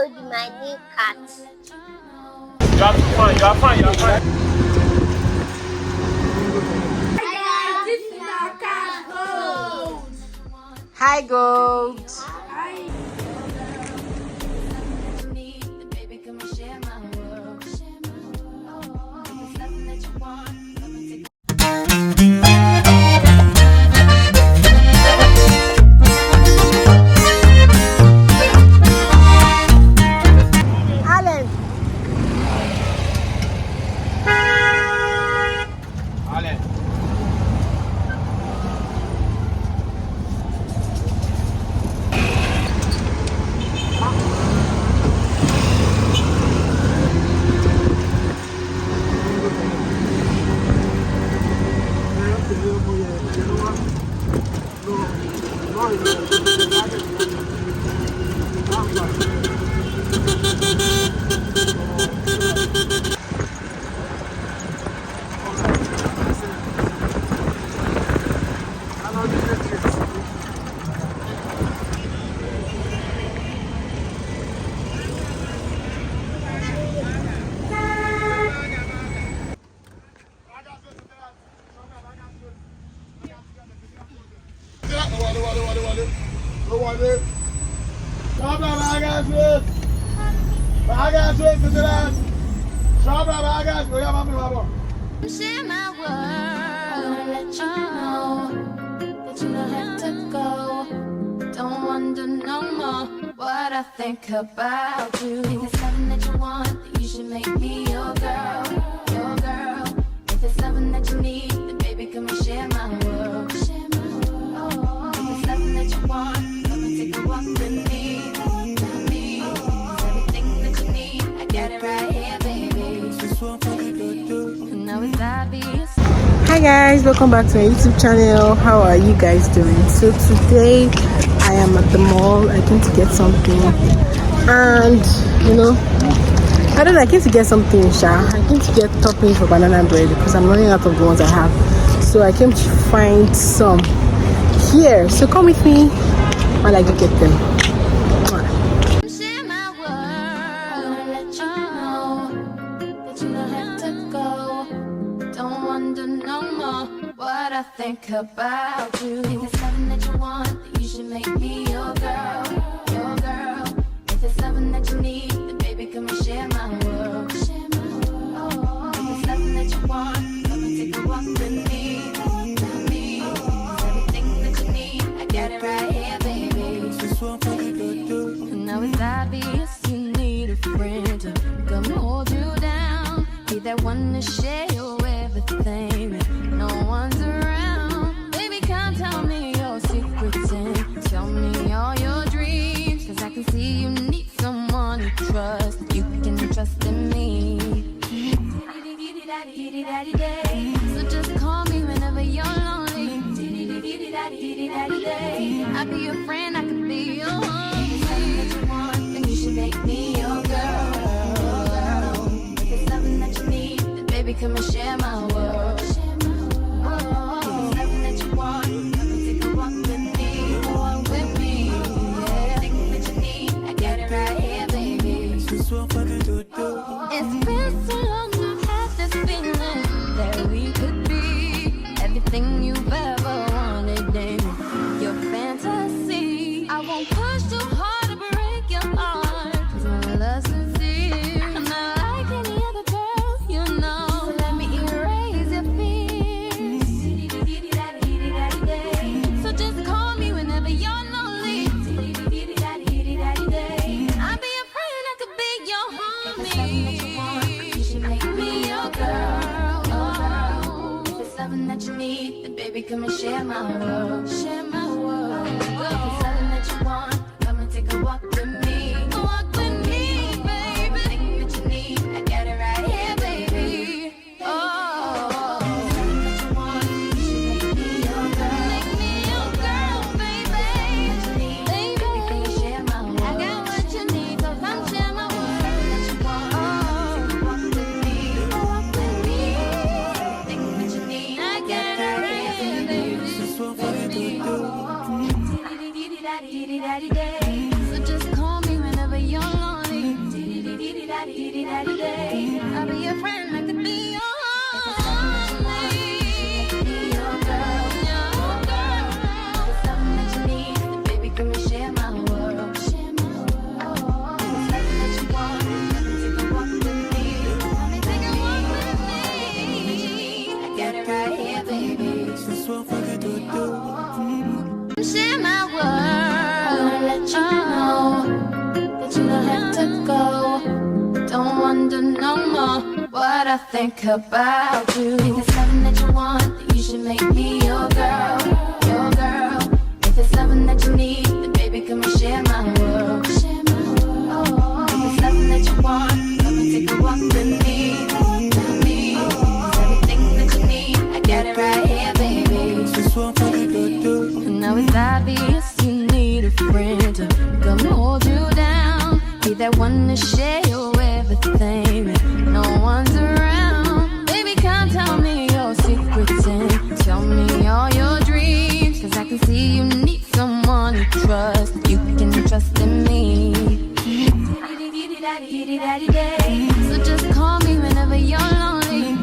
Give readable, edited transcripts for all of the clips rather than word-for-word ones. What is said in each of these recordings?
hold my new cat. You are fine, you are fine, you are fine. Hi, goat. Alan. Alan. Share my world, let you know that you don't have to go. Don't wonder no more what I think about you. If it's something that you want, then you should make me your girl, your girl. If it's something that you need, then baby come and share my world, share my world. If it's something that you want, come and take a walk with me, with me. 'Cause everything that you need, I got it right here, baby. Now it's obvious. Hi guys, welcome back to my YouTube channel. How are you guys doing? So today I am at the mall. I came to get something, and I don't know, I came to get something, I came to get toppings for banana bread because I'm running out of the ones I have. So I came to find some here. So come with me while I go get them. Share my world, let you know that you don't have to go. Don't wonder no more what I think about you. If it's something that you want, then you should make me your girl, your girl. If it's something that you need, then baby come and share my world, share my world. If it's something that you want, come and take a walk with me, with me. 'Cause everything that you need, I got it right here, baby. Now it's obvious you need a friend to come hold you down. Be that one to share your everything when no one's around. Baby, come tell me your secrets and tell me all your dreams. 'Cause I can see you need someone to trust. You can trust in me. So just call me whenever you're lonely. I'll be your friend, I could be your homie. If it's something that you want, then you should make me your girl. If it's something that you need, then baby come and share my world. If it's something that you want, come and take a walk with me, walk with me. Everything that you need, I got it right here, baby. It's been so long, I've had this feeling that we could be everything you've ever wanted in your fantasy. I won't push too hard to break your heart, 'cause my love's sincere. I'm not like any other girl, you know. So let me erase your fears. So just call me whenever you're lonely. I'll be your friend, I could be your homie. You should make me your girl. If it's something that you need, then baby come and share my world, share my world. If it's something that you want, come and take a walk with me, walk with me, baby. Everything that you need, I got it right here, baby. Oh, something that you want, you should make me your girl, make me your girl, baby. Baby, come and share my world. I got what you need, so come share my world. Something that you want, take a walk with me, walk with me. Everything that you need, I got it right here, baby. So just call me I'll be your friend, I could be your homie. Your girl, your girl. There's something that you need, then baby, come and share my world. Share my world. There's something that you want, come and take a walk with me. Come and take a walk with me. I got it right here, baby. Share my world. I wanna let you know that you don't have to go. Don't wonder no more what I think about you. If it's something that you want, then you should make me your girl, your girl. If it's something that you need, then baby, come and share my world. Share my world. If it's something that you want, come and take a walk with me, with me. It's everything that you need, I got it right here, baby. Now it's obvious you need a friend to come hold you down. Be that one to share your everything when no one's around. Baby, come tell me your secrets and tell me all your dreams. Cause I can see you need someone to trust. You can trust in me. So just call me whenever you're lonely.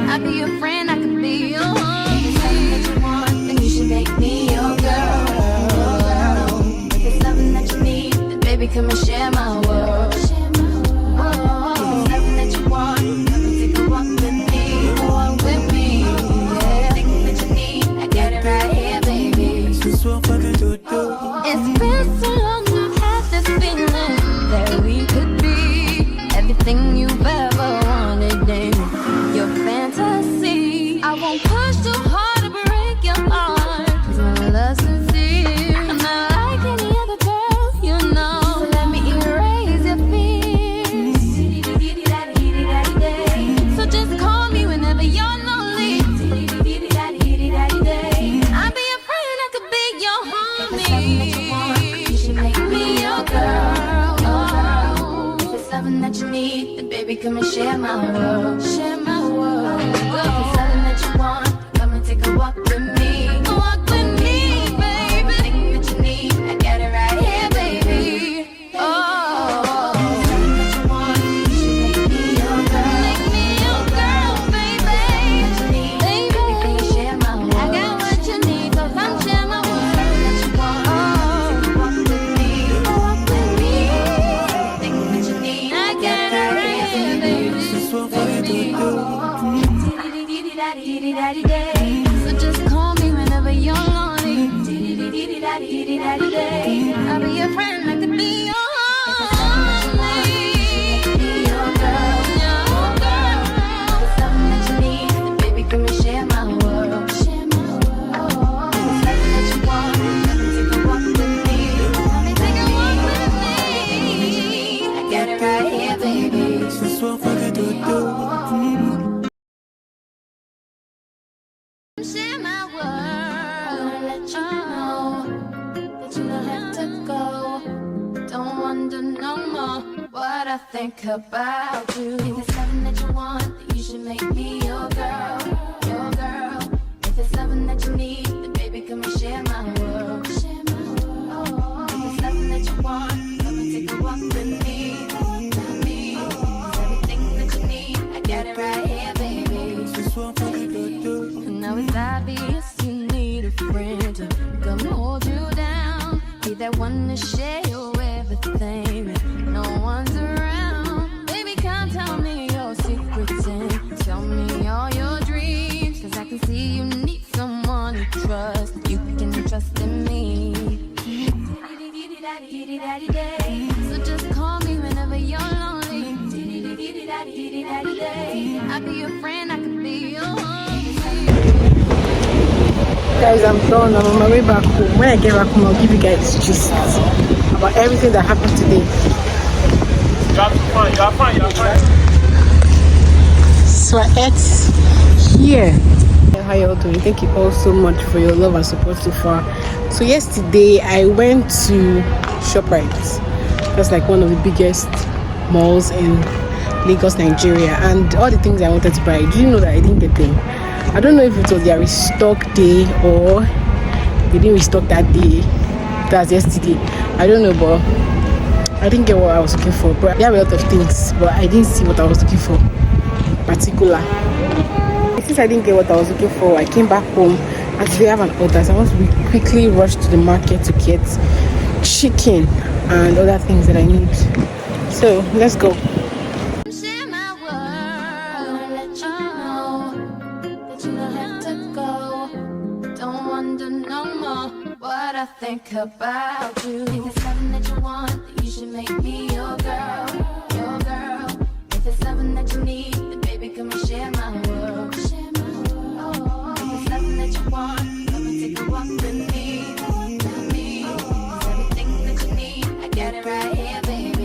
I'll be your friend, I could be your homie. If it's something that you want, then you should make me your girl. If it's something that you need, then baby, come and share my world. If it's something that you want, come and take a walk with me. Walk with me. Yeah, everything that you need, I got it right here, baby. It's been so long, I've had this feeling that we could be everything you've ever wanted in your fantasy. I won't push too hard to break your heart, cause my love's sincere. I'm not like any other girl, you know. So let me erase your fears. So just call me whenever you're lonely. I'll be your friend, I could be your homie. You should make me your girl. If it's something that you need, then baby, come and share my world. Share my world. If it's something that you want, come and take a walk with me. Walk with me, baby. Everything that you need, I got it right here, baby. Oh, if it's something that you want, you should make me your girl. Make me your girl, baby. Baby, come and share my world. I got what you need, so come share my world. If it's something that you want, take a walk with me. Walk with me. Everything that you need, I got it right here, baby. So just call me whenever you're lonely. I'll be your friend, I could be your homie. Your girl, your girl. If it's something that you need, then baby, come and share my world. Share my world. If it's something that you want, come and take a walk with me. Come and take a walk with me. I got it right here, baby. Share my world. I wanna let you know that you don't have to go. Don't wonder no more what I think about you. If it's something that you want, then you should make me your girl, your girl. If it's something that you need, then baby, come and share my world. Share my world. If it's something that you want, come and take a walk with me, with me. It's everything that you need, I got it right here, baby. Now it's obvious you need a friend to come hold you down. Be that one to share your everything when no one's around. Baby, come tell me your secrets and tell me all your dreams. Cause I can see you need someone to trust. You can trust in me. So just call me whenever you're lonely. I'll be your friend, I could be your homie. Guys, I'm done. I'm on my way back home. When I get back home, I'll give you guys gist about everything that happened today. You're fine. So it's here. How you all doing? Thank you all so much for your love and support so far. So yesterday I went to ShopRite. That's like one of the biggest malls in Lagos, Nigeria, and all the things I wanted to buy. Do you know that I didn't get them? I don't know if it was their restock day or they didn't restock that day. That's yesterday. I don't know, but I didn't get what I was looking for. But there were a lot of things, but I didn't see what I was looking for particular. Since I didn't get what I was looking for, I came back home and today I have an order. So I want to quickly rush to the market to get chicken and other things that I need. So let's go. Share my world, let you know that you don't have to go. Don't wonder no more what I think about you. If it's something that you want, then you should make me your girl, your girl. If it's something that you need, then baby come and share my world, share my world. If it's something that you want, come and take a walk with me, with me. It's everything that you need, I got it right here, baby.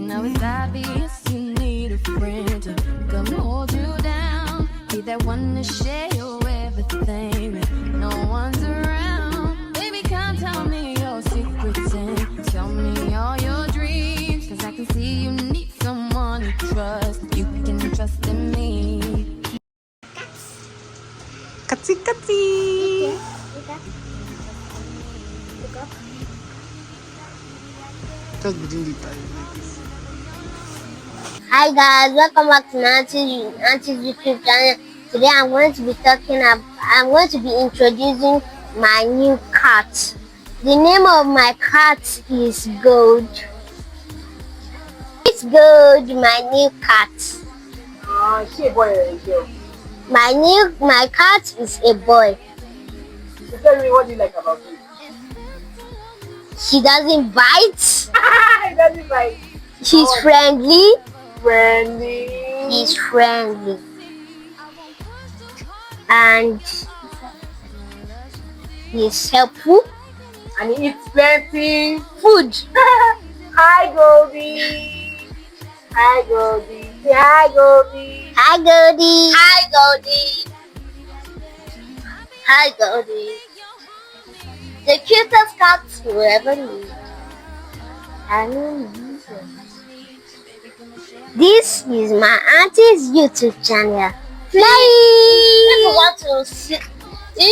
Now it's obvious you need a friend to come hold you down. Be that one to share your everything when no one's around. Baby, come tell me your secrets and tell me all your dreams. Cause I can see you need someone to trust. You can trust in me. Kati kati. Just between the ties. Hi guys, welcome back to Auntie's YouTube channel. Today I'm going to be introducing my new cat. The name of my cat is Gold. It's Gold, my new cat. She a boy or a girl? My cat is a boy. So tell me, what do you like about it? She doesn't bite. It doesn't bite. She's friendly. Friendly. He's friendly. And he's helpful. And he eats plenty Food. Hi Goldie. Hi Goldie. Say hi Goldie. Hi Goldie. Hi Goldie. Hi Goldie. The cutest cat you ever knew. This is my auntie's YouTube channel. If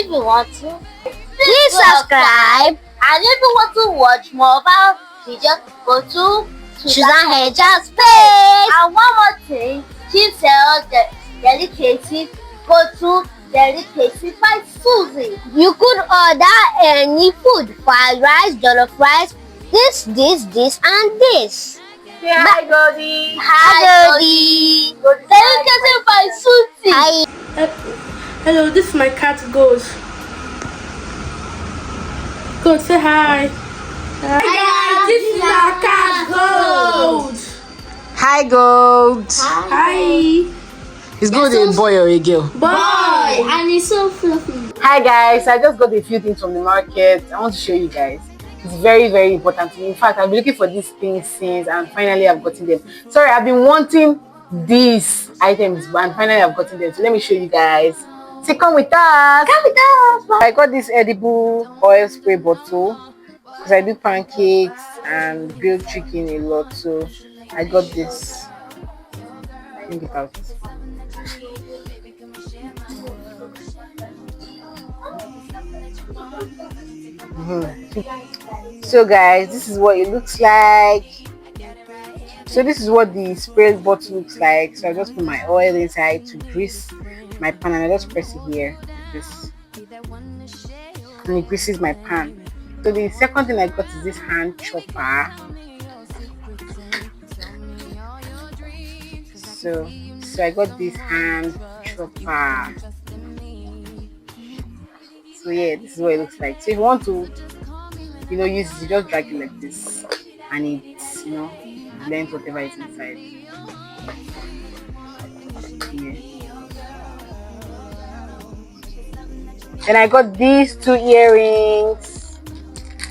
you want to, please subscribe. And if you want to watch more about videos, go to Susan Heja's page. And one more thing, she sells the delicacies. Go to Delicacies by Susie. You could order any food: fried rice, jollof rice, this, and this. Say hi Goldie. Hi, Goldie. Delicacies by Susie. Hi. Hello, this is my cat Gold. Gold, say hi. Hi guys, this is our cat Gold. Hi Gold. Hi. Is Gold a boy or a girl? Boy, and he's so fluffy. Hi guys, I just got a few things from the market. I want to show you guys. It's very, very important to me. In fact, I've been looking for these things since, and finally I've gotten them. Sorry, I've been wanting these items, and finally I've gotten them. So let me show you guys. Say, come with us. Come with us. I got this edible oil spray bottle because I do pancakes and grilled chicken a lot. So I got this. Think it out. So guys, this is what it looks like. So this is what the spray bottle looks like. So I just put my oil inside to grease my pan, and I just press it here like this, and it greases my pan. So the second thing I got is this hand chopper. So I got this hand chopper. So yeah, this is what it looks like. So if you want to, use it, you just drag it like this, and it, blends whatever is inside. Yeah. Then I got these two earrings.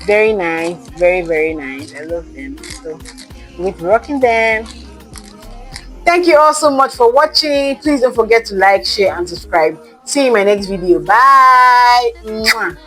Very nice, very, very nice. I love them. So I'm going to be rocking them. Thank you all so much for watching. Please don't forget to like, share, and subscribe. See you in my next video. Bye. Mwah.